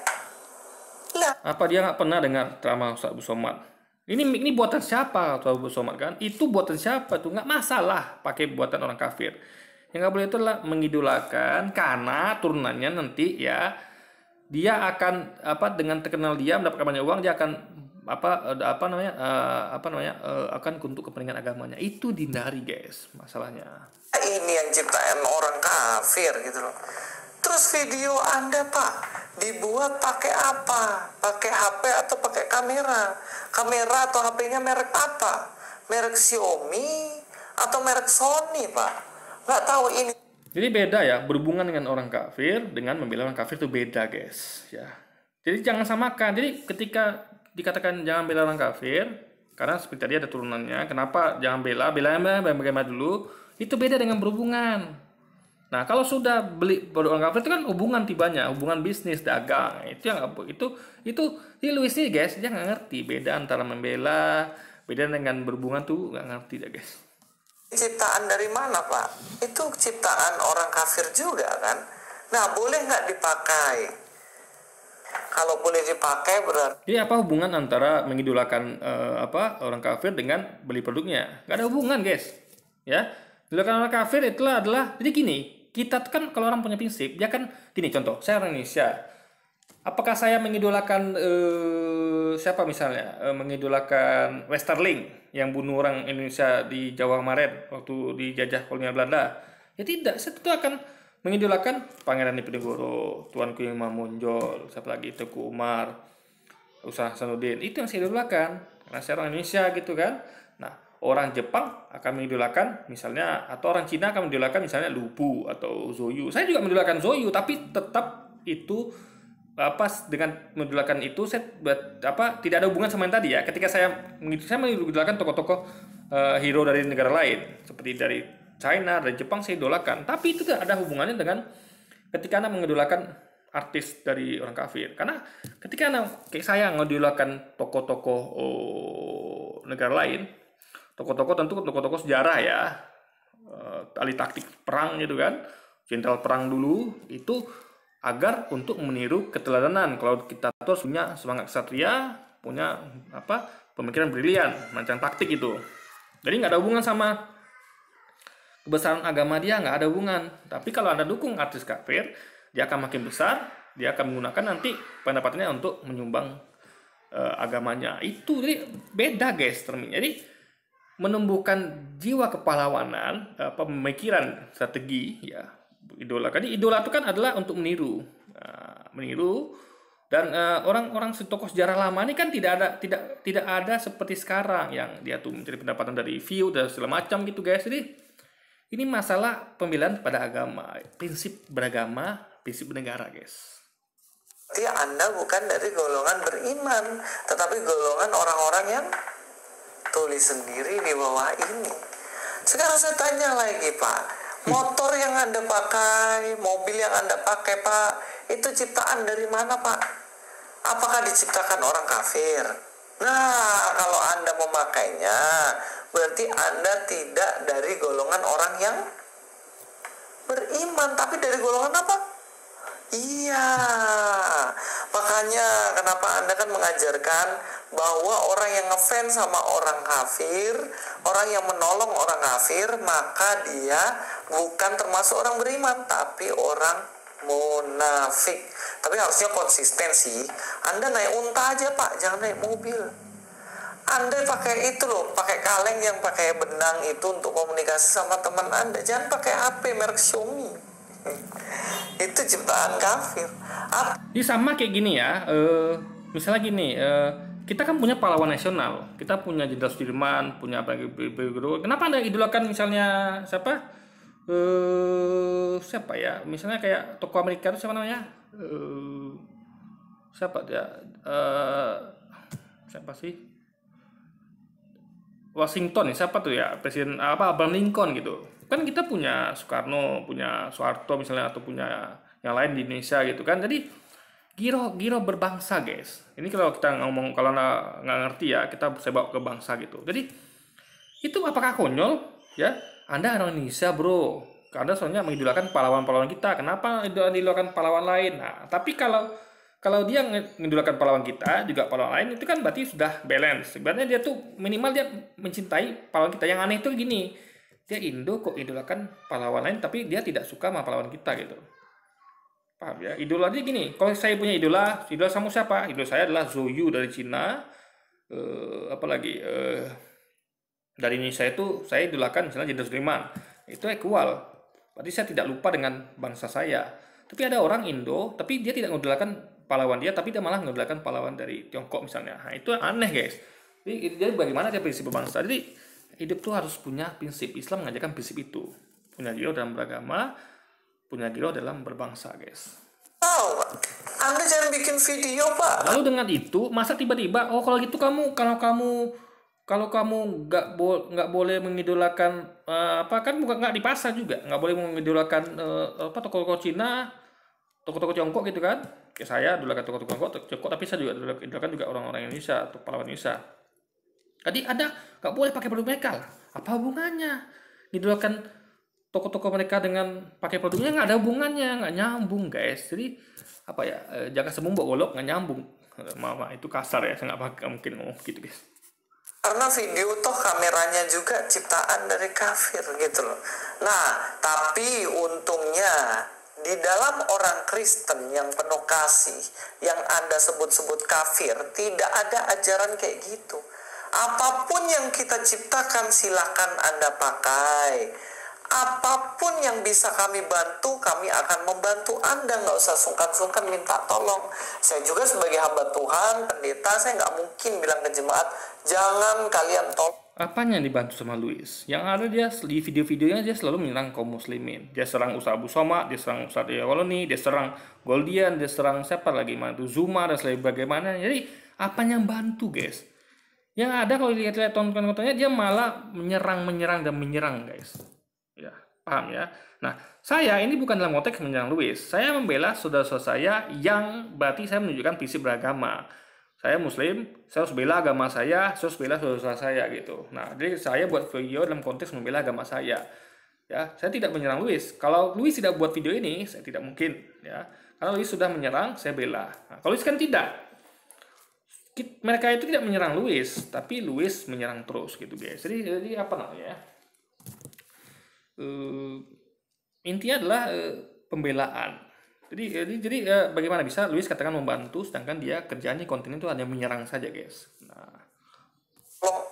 Apa dia nggak pernah dengar ceramah Ustaz Abu Somad? Ini buatan siapa Ustaz Abu Somad kan? Itu buatan siapa tuh? Nggak masalah pakai buatan orang kafir. Yang nggak boleh itu adalah mengidolakan, karena turunannya nanti ya dia akan dengan terkenal dia mendapatkan banyak uang, dia akan akan untuk kepentingan agamanya. Itu dihindari guys masalahnya. Ini yang ciptaan orang kafir gitu loh. Terus video Anda Pak dibuat pakai apa? Pakai HP atau pakai kamera? Kamera atau HP-nya merek apa? Merek Xiaomi atau merek Sony Pak? Nggak tahu ini. Jadi beda ya, berhubungan dengan orang kafir dengan membela orang kafir itu beda guys ya. Jadi jangan samakan. Jadi ketika dikatakan jangan bela orang kafir karena seperti tadi ada turunannya, kenapa jangan bagaimana dulu, itu beda dengan berhubungan. Nah, kalau sudah beli produk orang kafir itu kan hubungan tibanya, hubungan bisnis, dagang. Itu yang itu Luis nih guys, dia nggak ngerti beda antara membela, beda dengan berhubungan tuh nggak ngerti deh guys. Ciptaan dari mana Pak? Itu ciptaan orang kafir juga kan? Nah, boleh nggak dipakai? Kalau boleh dipakai berarti. Jadi apa hubungan antara mengidolakan orang kafir dengan beli produknya? Nggak ada hubungan guys, ya. Idolakan orang kafir itulah adalah jadi gini. Kita kan kalau orang punya prinsip, dia kan gini contoh. Saya orang Indonesia. Apakah saya mengidolakan siapa misalnya mengidolakan Westerling yang bunuh orang Indonesia di Jawa kemarin waktu dijajah kolonial Belanda. Ya tidak, saya tentu akan mengidolakan Pangeran Diponegoro, Tuanku Imam Monjol, siapa lagi, Teguh Umar, Ustaz Hasanuddin. Itu yang saya idolakan karena saya orang Indonesia gitu kan. Nah, orang Jepang akan mengidolakan misalnya, atau orang Cina akan mengidolakan misalnya Lubu atau Zoyu. Saya juga mengidolakan Zoyu, tapi tetap itu dengan mengidolakan itu saya tidak ada hubungan sama yang tadi ya. Ketika saya mengidolakan tokoh-tokoh hero dari negara lain seperti dari China, dari Jepang, saya idolakan, tapi itu tidak ada hubungannya dengan ketika Anda mengidolakan artis dari orang kafir. Karena ketika Anda kayak saya mengidolakan tokoh-tokoh negara lain, tokoh-tokoh tentu tokoh-tokoh sejarah ya, ahli taktik perang gitu kan, jenderal perang dulu, itu agar untuk meniru keteladanan. Kalau kita terus punya semangat ksatria, punya pemikiran brilian, merancang taktik itu. Jadi nggak ada hubungan sama kebesaran agama dia, nggak ada hubungan. Tapi kalau Anda dukung artis kafir, dia akan makin besar, dia akan menggunakan nanti pendapatannya untuk menyumbang agamanya. Itu jadi beda guys termnya. Jadi menumbuhkan jiwa kepahlawanan, pemikiran strategi ya. Idola. Jadi idola itu kan adalah untuk meniru, dan orang-orang tokoh sejarah lama ini kan tidak ada seperti sekarang yang dia tuh mencari pendapatan dari view dan segala macam gitu guys. Jadi ini masalah pembelaan pada agama, prinsip beragama, prinsip bernegara guys. Berarti Anda bukan dari golongan beriman, tetapi golongan orang-orang yang tulis sendiri di bawah ini. Sekarang saya tanya lagi Pak, motor yang Anda pakai, mobil yang Anda pakai Pak, itu ciptaan dari mana Pak? Apakah diciptakan orang kafir? Nah, kalau Anda memakainya, berarti Anda tidak dari golongan orang yang beriman, tapi dari golongan apa? Iya, makanya kenapa Anda kan mengajarkan bahwa orang yang ngefans sama orang kafir, orang yang menolong orang kafir, maka dia bukan termasuk orang beriman, tapi orang munafik. Tapi harusnya konsisten sih. Anda naik unta aja Pak, jangan naik mobil. Anda pakai itu loh, pakai kaleng yang pakai benang itu untuk komunikasi sama teman Anda. Jangan pakai HP merek Xiaomi. Itu ciptaan kafir. Ini sama kayak gini ya, misalnya gini, kita kan punya pahlawan nasional, kita punya Jenderal Sudirman, punya kenapa Anda idolakan misalnya siapa ya, misalnya kayak tokoh Amerika itu siapa namanya, siapa sih, Washington ya, siapa tuh ya, Presiden Abraham Lincoln gitu. Kan kita punya Soekarno, punya Soeharto misalnya, atau punya yang lain di Indonesia gitu kan. Jadi giro berbangsa guys. Ini kalau kita ngomong, kalau nggak ngerti ya, kita bisa bawa ke bangsa gitu. Jadi itu apakah konyol ya? Anda orang Indonesia bro, Anda soalnya mengidolakan pahlawan-pahlawan kita. Kenapa idolakan pahlawan lain? Nah, tapi kalau dia mengidolakan pahlawan kita, juga pahlawan lain, itu kan berarti sudah balance. Sebenarnya dia tuh minimal dia mencintai pahlawan kita. Yang aneh itu gini, dia Indo kok idolakan pahlawan lain, tapi dia tidak suka sama pahlawan kita gitu. Paham ya? Idola dia gini, kalau saya punya idola sama siapa? Idola saya adalah Zoyu dari Cina, apalagi dari Indonesia itu saya idolakan misalnya Jenderal Sudirman. Itu equal. Berarti saya tidak lupa dengan bangsa saya. Tapi ada orang Indo, tapi dia tidak mengidolakan pahlawan dia, tapi dia malah mengidolakan pahlawan dari Tiongkok misalnya. Nah, itu aneh guys. Jadi bagaimana dia prinsip berbangsa? Jadi hidup tuh harus punya prinsip. Islam mengajarkan prinsip itu. Punya giro dalam beragama, punya giro dalam berbangsa, guys. Anda jangan bikin video, Pak. Lalu dengan itu, masa tiba-tiba, kalau gitu kalau kamu nggak boleh mengidolakan kan bukan nggak di pasar juga, nggak boleh mengidolakan tokoh-tokoh Cina, tokoh-tokoh Tiongkok gitu kan? Kayak saya idolakan tokoh-tokoh Tiongkok, tapi saya juga idolakan juga orang-orang Indonesia atau pahlawan Indonesia. Tadi ada nggak boleh pakai produk mereka lah. Apa hubungannya? Idolakan tokoh-tokoh mereka dengan pakai produknya, nggak ada hubungannya, nggak nyambung guys. Jadi jaga semumbok golok nggak nyambung. Mama itu kasar ya, saya nggak mungkin ngomong gitu guys. Karena video toh kameranya juga ciptaan dari kafir gitu loh. Nah, tapi untungnya di dalam orang Kristen yang penuh kasih, yang Anda sebut-sebut kafir, tidak ada ajaran kayak gitu. Apapun yang kita ciptakan silakan Anda pakai. Apapun yang bisa kami bantu, kami akan membantu Anda. Nggak usah sungkan-sungkan minta tolong. Saya juga sebagai hamba Tuhan, pendeta, saya nggak mungkin bilang ke jemaat, jangan kalian tolong. Apanya yang dibantu sama Louis? Yang ada dia di video-videonya dia selalu menyerang kaum muslimin. Dia serang Ustaz Abu Somad, dia serang Ustaz Yawaloni, dia serang Goldian, dia serang siapa lagi, Zuma dan sebagainya. Jadi apanya yang bantu, guys? Yang ada kalau lihat-lihat tonton-tontonnya dia malah menyerang dan menyerang, guys. Ya, paham ya? Nah, saya ini bukan dalam konteks menyerang Louis. Saya membela saudara-saudara saya yang berarti saya menunjukkan visi beragama. Saya muslim, saya harus bela agama saya harus bela saudara saya gitu. Nah, jadi saya buat video dalam konteks membela agama saya. Ya, saya tidak menyerang Louis. Kalau Louis tidak buat video ini, saya tidak mungkin ya. Karena Louis sudah menyerang, saya bela. Nah, kalau Louis kan tidak. Mereka itu tidak menyerang Louis, tapi Louis menyerang terus gitu, guys. Jadi apa namanya? Intinya adalah pembelaan. Jadi bagaimana bisa Louis katakan membantu sedangkan dia kerjanya konten itu hanya menyerang saja, guys. Nah,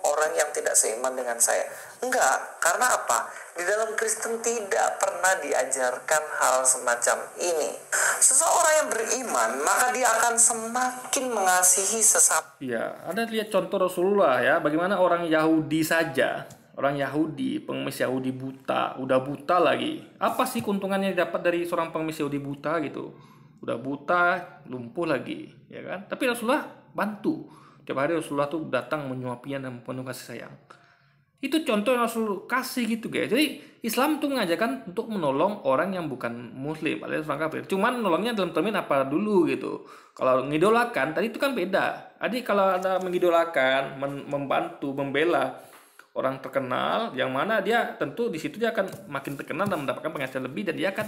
orang yang tidak seiman dengan saya. Enggak, karena apa? Di dalam Kristen tidak pernah diajarkan hal semacam ini. Seseorang yang beriman, maka dia akan semakin mengasihi sesama. Ya, Anda lihat contoh Rasulullah ya, bagaimana orang Yahudi saja, orang Yahudi, pengemis Yahudi buta, udah buta lagi. Apa sih keuntungannya dapat dari seorang pengemis Yahudi buta gitu? Udah buta, lumpuh lagi, ya kan? Tapi Rasulullah bantu. Tiap hari Rasulullah tuh datang menyuapinya dan penuh kasih sayang. Itu contoh yang Rasul kasih gitu, guys. Jadi Islam tuh mengajarkan untuk menolong orang yang bukan muslim alias orang kafir. Cuman menolongnya dalam termin apa dulu gitu. Kalau ngidolakan tadi itu kan beda. Jadi kalau Anda mengidolakan, membantu, membela orang terkenal yang mana dia tentu di situ dia akan makin terkenal dan mendapatkan penghasilan lebih, dan dia akan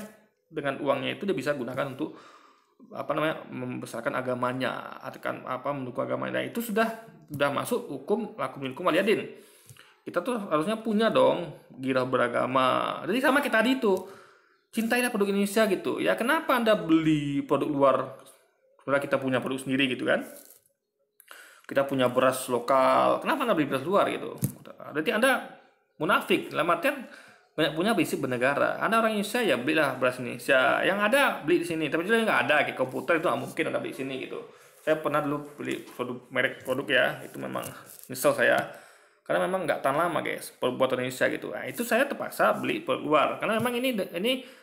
dengan uangnya itu dia bisa gunakan untuk membesarkan agamanya, atau mendukung agamanya. Nah, itu sudah masuk hukum lakum minkum waliyadin. Kita tuh harusnya punya dong girah beragama. Jadi sama kita tadi itu, cintailah produk Indonesia gitu. Ya kenapa Anda beli produk luar? Sebenarnya kita punya produk sendiri gitu kan. Kita punya beras lokal. Kenapa Anda beli beras luar gitu? Berarti Anda munafik. Dalam artian banyak punya prinsip bernegara. Anda orang Indonesia ya belilah beras Indonesia. Yang ada beli di sini. Tapi juga nggak ada kayak komputer itu nggak mungkin Anda beli di sini gitu. Saya pernah dulu beli merek produk ya, itu memang nyesel saya. Karena memang nggak tahan lama, guys, buatan Indonesia gitu. Nah, itu saya terpaksa beli produk luar. Karena memang ini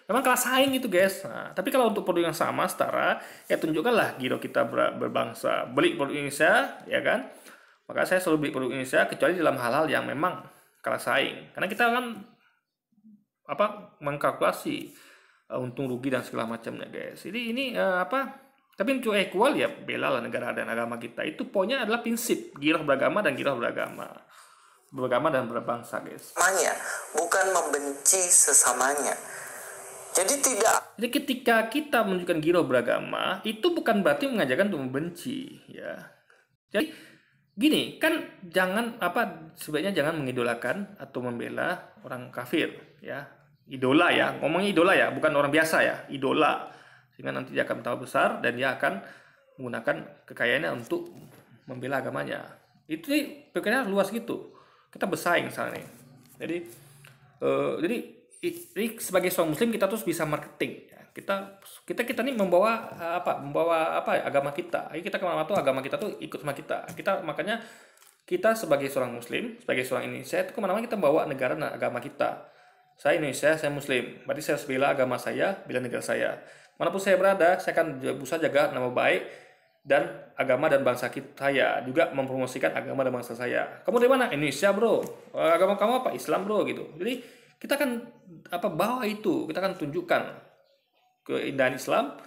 memang kelas saing gitu, guys. Nah, tapi kalau untuk produk yang sama, setara, ya tunjukkanlah giro kita berbangsa. Beli produk Indonesia, ya kan? Maka saya selalu beli produk Indonesia, kecuali dalam hal-hal yang memang kelas saing. Karena kita kan mengkalkulasi untung rugi dan segala macamnya, guys. Jadi ini tapi untuk equal ya belalah negara dan agama kita. Itu poinnya adalah prinsip girah beragama dan girah beragama dan berbangsa, guys. Bukan membenci sesamanya. Jadi ketika kita menunjukkan girah beragama, itu bukan berarti mengajarkan untuk membenci, ya. Jadi gini, kan sebaiknya jangan mengidolakan atau membela orang kafir, ya. Idola ya, ngomongnya idola ya, bukan orang biasa ya, idola. Sehingga nanti dia akan tahu besar dan dia akan menggunakan kekayaannya untuk membela agamanya. Itu pikirannya luas gitu. Kita bersaing misalnya nih. Jadi sebagai seorang muslim kita terus bisa marketing ya. Kita nih membawa agama kita. Ayo kita kemana tuh agama kita tuh ikut sama kita. Makanya kita sebagai seorang muslim, sebagai seorang Indonesia itu kemana-mana kita bawa negara dan agama kita. Saya Indonesia, saya muslim. Berarti saya harus bela agama saya, bela negara saya. Manapun saya berada, saya akan berusaha jaga nama baik dan agama dan bangsa saya, juga mempromosikan agama dan bangsa saya. Kamu dari mana? Indonesia, bro. Agama kamu apa? Islam, bro, gitu. Jadi kita akan bawa itu, kita akan tunjukkan keindahan Islam,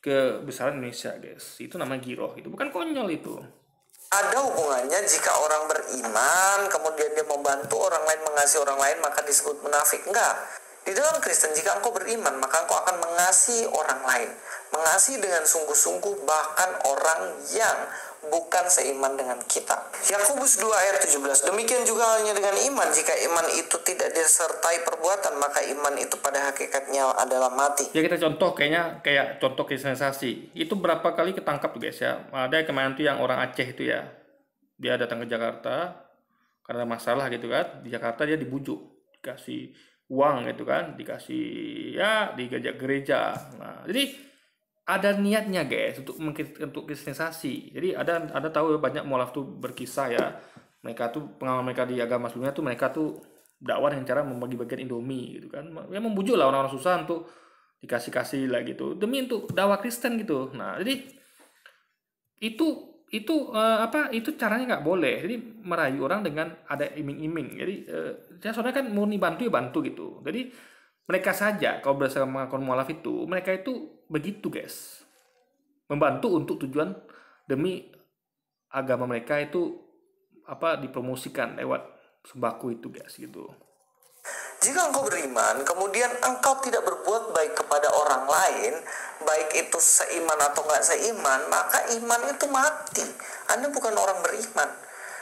kebesaran Indonesia, guys. Itu namanya giroh. Itu bukan konyol itu. Ada hubungannya jika orang beriman kemudian dia membantu orang lain, mengasihi orang lain, maka disebut munafik. Enggak. Di dalam Kristen, jika engkau beriman, maka engkau akan mengasihi orang lain. Mengasihi dengan sungguh-sungguh, bahkan orang yang bukan seiman dengan kita. Yakobus 2 ayat 17. Demikian juga halnya dengan iman. Jika iman itu tidak disertai perbuatan, maka iman itu pada hakikatnya adalah mati. Ya kita contoh kayak contoh kristenisasi. Itu berapa kali ketangkap tuh guys ya. Ada kemarin tuh yang orang Aceh itu ya. Dia datang ke Jakarta karena masalah gitu kan. Di Jakarta dia dibujuk, dikasih uang gitu kan, dikasih ya digajak gereja. Nah, jadi ada niatnya guys untuk kristenisasi. Jadi ada tahu banyak mualaf tuh berkisah ya. Mereka tuh pengalaman mereka di agama sebelumnya tuh mereka tuh dakwah dengan cara membagi-bagikan Indomie gitu kan. Ya membujuk lah orang-orang susah untuk dikasih-kasih lah gitu demi untuk dakwah Kristen gitu. Nah, jadi itu caranya nggak boleh. Jadi merayu orang dengan ada iming-iming. Jadi soalnya kan murni bantu ya bantu gitu. Jadi mereka saja kalau bersama kaum mualaf itu mereka itu begitu guys, membantu untuk tujuan demi agama mereka itu dipromosikan lewat sembako itu guys gitu. Jika engkau beriman, kemudian engkau tidak berbuat baik kepada orang lain, baik itu seiman atau nggak seiman, maka iman itu mati. Anda bukan orang beriman.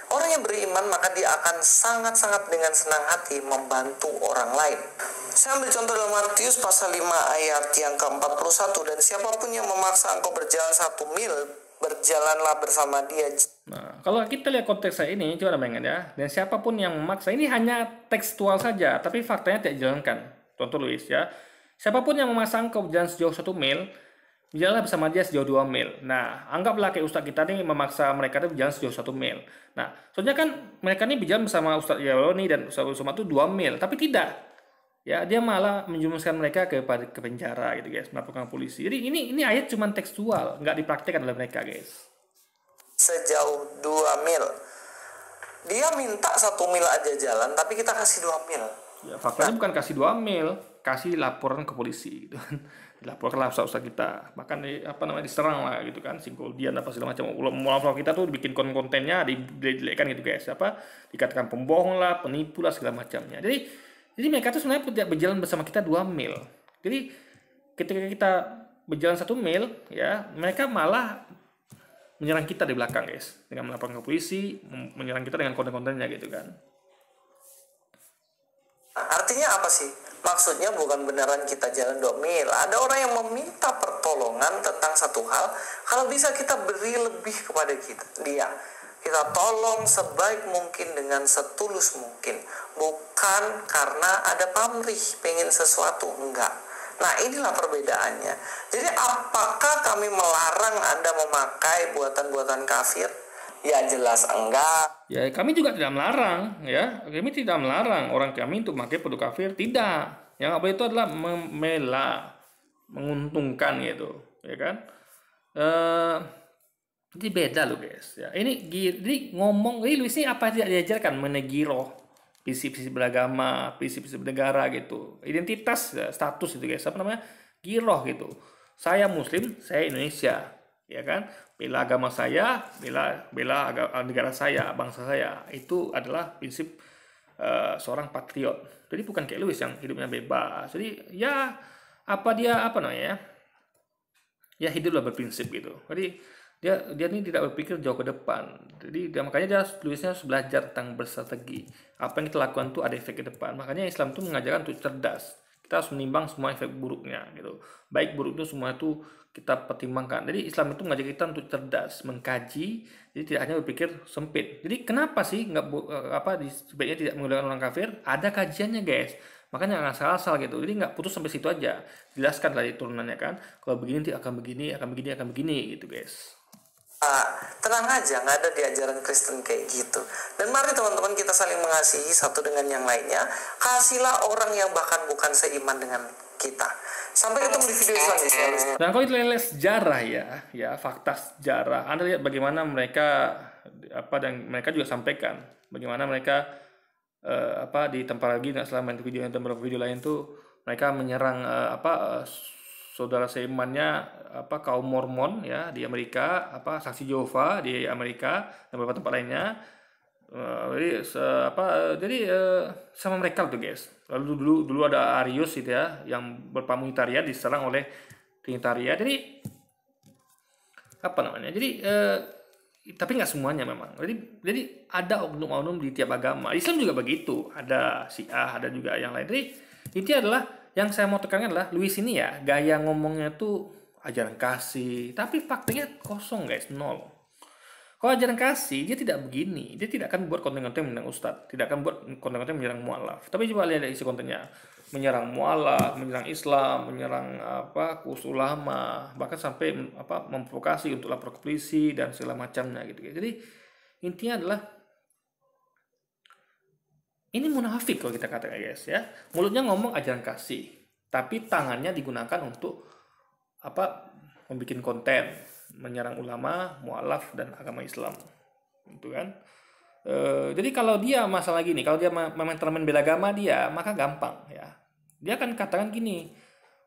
Orang yang beriman maka dia akan sangat-sangat dengan senang hati membantu orang lain. Saya ambil contoh dalam Matius pasal 5 ayat yang ke-41. Dan siapapun yang memaksa engkau berjalan 1 mil, berjalanlah bersama dia. Nah, kalau kita lihat konteksnya ini, coba bayangkan ya. Dan siapapun yang memaksa, ini hanya tekstual saja, tapi faktanya tidak dijalankan. Contoh Luis ya. Siapapun yang memaksa engkau berjalan sejauh 1 mil, berjalanlah bersama dia sejauh 2 mil. Nah, anggaplah kayak Ustadz kita nih memaksa mereka itu berjalan sejauh 1 mil. Nah, soalnya kan mereka nih berjalan bersama Ustadz Yaloni dan Ustadz Usman itu 2 mil, tapi tidak. Ya, dia malah menjurumuskan mereka ke penjara gitu guys, melaporkan polisi. Jadi ini ayat cuma tekstual, nggak dipraktikkan oleh mereka guys. Sejauh 2 mil. Dia minta 1 mil aja jalan, tapi kita kasih 2 mil. Ya, faktanya bukan kasih 2 mil, kasih laporan ke polisi gitu kan. Dilaporkanlah ustaz kita, bahkan diserang lah gitu kan, singkuldian apa segala macam. Ulama kita tuh bikin kontennya dijelekkan gitu guys, dikatakan pembohong lah, penipu lah segala macamnya. Jadi mereka tuh sebenarnya tidak berjalan bersama kita 2 mil. Jadi ketika kita berjalan 1 mil ya, mereka malah menyerang kita di belakang guys, dengan melaporkan ke polisi, menyerang kita dengan konten-kontennya gitu kan. Artinya apa sih? Maksudnya bukan beneran kita jalan 2 mil. Ada orang yang meminta pertolongan tentang satu hal. Kalau bisa kita beri lebih kepada dia. Kita tolong sebaik mungkin dengan setulus mungkin. Bukan karena ada pamrih pengen sesuatu. Enggak. Nah, inilah perbedaannya. Jadi apakah kami melarang Anda memakai buatan-buatan kafir? Ya jelas enggak. Ya kami juga tidak melarang ya. Kami tidak melarang orang kami untuk memakai produk kafir, tidak. Yang apa itu adalah menguntungkan gitu, ya kan? Jadi beda loh guys. Ya, jadi ngomong ini Luis ini apa tidak diajarkan menegiro prinsip-prinsip beragama, prinsip-prinsip negara gitu. Identitas, status itu guys. Apa namanya? Giroh gitu. Saya Muslim, saya Indonesia, ya kan? Bela agama saya, bela negara saya, bangsa saya. Itu adalah prinsip seorang patriot. Jadi bukan kayak Luis yang hidupnya bebas. Jadi ya ya hiduplah berprinsip gitu. Jadi dia ini tidak berpikir jauh ke depan. Jadi makanya Luisnya harus belajar tentang berstrategi. Apa yang kita lakukan tuh ada efek ke depan. Makanya Islam tuh mengajarkan untuk cerdas. Kita harus menimbang semua efek buruknya gitu. Baik buruk itu semua itu kita pertimbangkan. Jadi Islam itu mengajak kita untuk cerdas, mengkaji, jadi tidak hanya berpikir sempit. Jadi kenapa sih sebaiknya tidak menggunakan orang kafir? Ada kajiannya guys. Makanya nggak asal-asal gitu. Jadi nggak putus sampai situ aja. Jelaskan dari turunannya kan. Kalau begini nanti akan begini gitu guys. Tenang aja, nggak ada di ajaran Kristen kayak gitu. Dan mari teman-teman kita saling mengasihi satu dengan yang lainnya. Kasihlah orang yang bahkan bukan seiman dengan kita. Sampai ketemu di video selanjutnya. Nah, kalau kita lihat sejarah ya fakta sejarah. Anda lihat bagaimana mereka dan mereka juga sampaikan bagaimana mereka di tempat lagi nggak selama video yang beberapa video lain tuh mereka menyerang saudara seimannya kaum Mormon ya di Amerika, saksi Yehova di Amerika dan beberapa tempat lainnya. Jadi sama mereka tuh guys. Lalu dulu ada Arius itu ya yang berpamungitaria diserang oleh Trinitaria. Jadi Jadi tapi nggak semuanya memang. Jadi ada oknum-oknum di tiap agama. Islam juga begitu, ada Syiah, ada juga yang lain. Jadi intinya adalah yang saya mau tekankan adalah Louis ini ya gaya ngomongnya tuh ajaran kasih, tapi faktanya kosong guys, nol. Kalau ajaran kasih, dia tidak begini. Dia tidak akan buat konten-konten menyerang ustadz. Tidak akan buat konten-konten menyerang mu'alaf. Tapi coba lihat isi kontennya. Menyerang mu'alaf, menyerang Islam, menyerang kurs ulama, bahkan sampai memprovokasi untuk lapor ke polisi dan segala macamnya gitu. Jadi intinya adalah ini munafik kalau kita katakan guys ya. Mulutnya ngomong ajaran kasih, tapi tangannya digunakan untuk membuat konten menyerang ulama, mualaf dan agama Islam, gitu kan? Jadi kalau dia masalah gini, kalau dia memang termen bela agama dia, maka gampang ya. Dia akan katakan gini,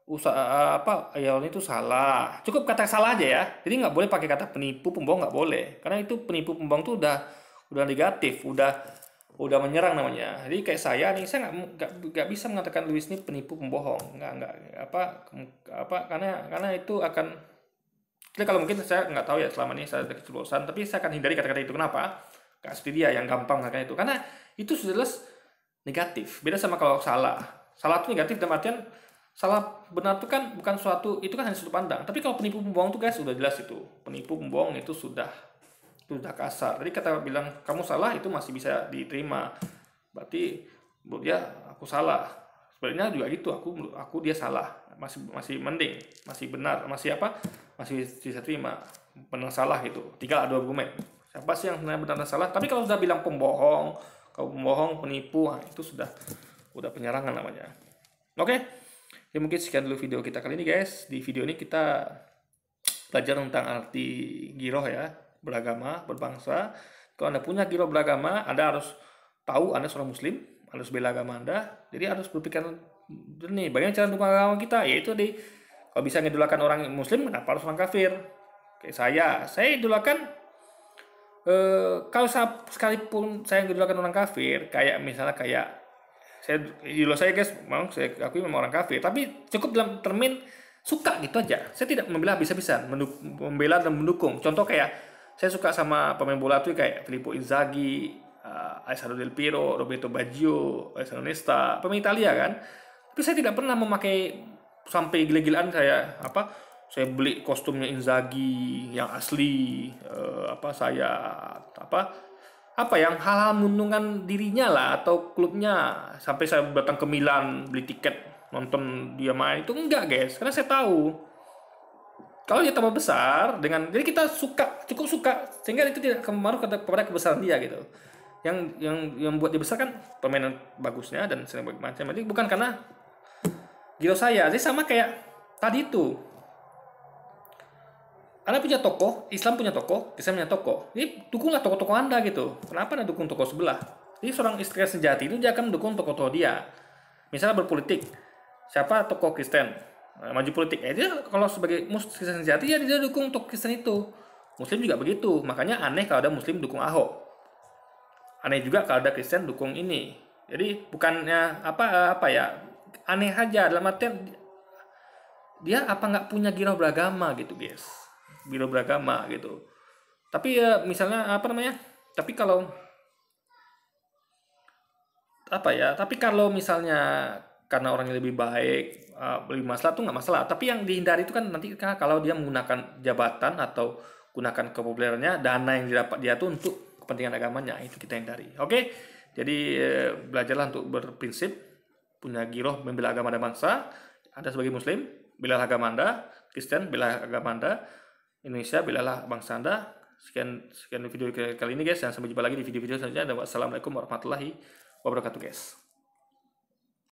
ayat itu salah. Cukup kata salah aja ya. Jadi nggak boleh pakai kata penipu, pembohong nggak boleh. Karena itu penipu, pembohong tuh udah negatif, udah menyerang namanya. Jadi kayak saya nih, saya nggak bisa mengatakan Louis ini penipu, pembohong. Karena itu akan. Jadi kalau mungkin saya nggak tahu ya selama ini saya ada keceplosan, tapi saya akan hindari kata-kata itu. Kenapa? Gak seperti dia yang gampang mengatakan itu. Karena itu sudah jelas negatif. Beda sama kalau salah. Salah itu negatif dalam artian salah benar itu kan bukan suatu, itu kan hanya sudut pandang. Tapi kalau penipu pembohong itu guys sudah jelas itu. Penipu pembohong itu sudah kasar. Jadi kata bilang kamu salah itu masih bisa diterima. Berarti buat dia aku salah. Sebenarnya juga gitu, aku dia salah. Masih mending, masih benar, masih bisa terima. Benar salah gitu. Tinggal adu argumen. Siapa sih yang sebenarnya benar dan salah? Tapi kalau sudah bilang pembohong, penipu, itu udah penyerangan namanya. Oke. Ya mungkin sekian dulu video kita kali ini guys. Di video ini kita belajar tentang arti giroh ya, beragama, berbangsa. Kalau Anda punya giroh beragama, Anda harus tahu Anda seorang muslim, Anda harus bela agama Anda. Jadi harus berpikir nih, bagaimana cara dukung agama kita? Yaitu kalau bisa ngidolakan orang muslim, kenapa harus orang kafir? Kayak saya idolakan kalau sekalipun saya ngidolakan orang kafir, kayak misalnya idola saya guys, memang saya akui memang orang kafir, tapi cukup dalam termin suka gitu aja. Saya tidak membela bisa-bisa, membela dan mendukung. Contoh kayak saya suka sama pemain bola tuh kayak Filippo Inzaghi, Alessandro Del Piero, Roberto Baggio, Alessandro Nesta, pemain Italia kan. Tapi saya tidak pernah memakai sampai gila-gilaan saya beli kostumnya Inzaghi yang asli, yang hal-hal menguntungkan dirinya lah atau klubnya, sampai saya datang ke Milan beli tiket nonton dia main, itu enggak guys, karena saya tahu kalau dia tambah besar jadi kita cukup suka sehingga itu tidak pengaruh kepada kebesaran dia gitu. Yang buat dia besar kan permainan bagusnya dan segala macam. Jadi bukan karena gila saya. Jadi sama kayak tadi itu, Anda punya toko, Islam punya toko, Islam punya toko. Jadi dukunglah toko-toko Anda gitu. Kenapa Anda dukung toko sebelah? Jadi seorang istri sejati itu dia akan mendukung toko-toko dia. Misalnya berpolitik, siapa toko Kristen maju politik, dia kalau sebagai Kristen sejati dia dukung toko Kristen itu. Muslim juga begitu. Makanya aneh kalau ada Muslim dukung Ahok. Aneh juga kalau ada Kristen dukung ini. Jadi bukannya aneh aja dalam artian dia nggak punya giroh beragama gitu guys. Giroh beragama gitu. Tapi ya misalnya tapi kalau misalnya karena orangnya lebih baik, lebih masalah tuh nggak masalah. Tapi yang dihindari itu kan nanti kalau dia menggunakan jabatan atau gunakan kepopulerannya, dana yang didapat dia tuh untuk kepentingan agamanya, itu kita hindari. Oke? Jadi belajarlah untuk berprinsip, punya giroh membela agama dan bangsa. Anda sebagai muslim, bela agama Anda, Kristen bela agama Anda, Indonesia belalah bangsa Anda. Sekian video kali ini guys, dan sampai jumpa lagi di video-video selanjutnya. Dan wassalamualaikum warahmatullahi wabarakatuh guys.